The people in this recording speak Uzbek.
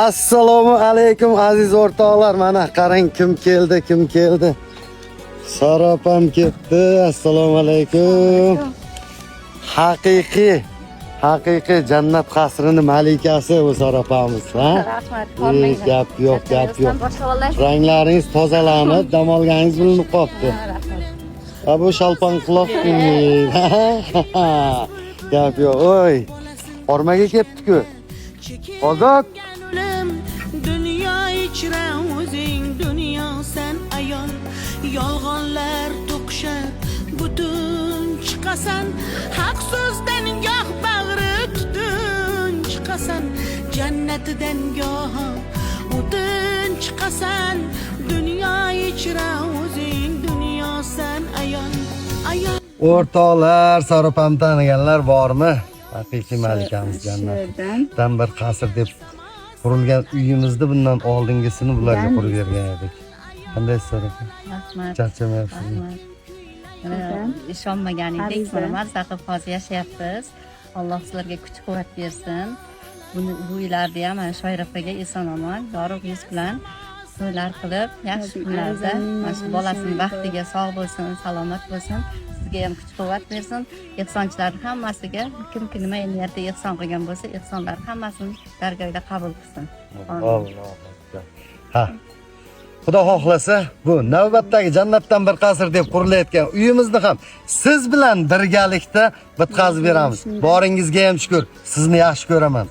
Assalomu alaykum aziz o'rtoqlar. Mana qarang kim keldi. Sarapam ketdi. Assalomu alaykum. Haqiqiy jannat qasrini malikasi bu Sarapamiz, ha? Rahmat. Gap yo'q. Ranglaringiz tozalanib, dam olganingiz bilinib qopti. Bu shalpon quloq gap yo'q. Oy. Ormaga ketdi-ku. Ozod. Dünya içre o'zing, dünya sen ayol. Yolg'onlar to'qishib, butun chiqasan. Haq so'zdan goh bag'ri tutun chiqasan. Jannatidan goh o'tin chiqasan. Dünya içre o'zing, dünya sen ayol. O'rtoqlar, Sarapamni taniganlar bormi? Haqiqiy malikamiz jannatdan bir qasr deb qurilgan uyimizni bundan oldingisini bularga qurib bergan edik. Qanday Sarapam? Rahmat. Charchamayapsizmi? İşonmagan edik. Mana saqib hozir yashayapmiz. Alloh sizlarga kuch-quvvat bersin. Bu yillarda ham Shoira opaga eson-omon, yorug' yuz bilan to'ylar qilib, yaxshi kunlarda mana shu bolasining baxtiga sog' bo'lsin, salomat bo'lsin. Sizga ham kuch-quvvat bersin. Ehsonchilar hammasiga kim nima niyatda ehson qilgan bo'lsa, ehsonlar hammasini dargohida qabul qilsin. Ha. Xudo xohlasa, bu navbatdagi jannatdan bir qasr deb qurilayotgan uyimizni ham siz bilan birgalikda bitkazib beramiz. Boringizga ham shukr. Sizni yaxshi ko'raman.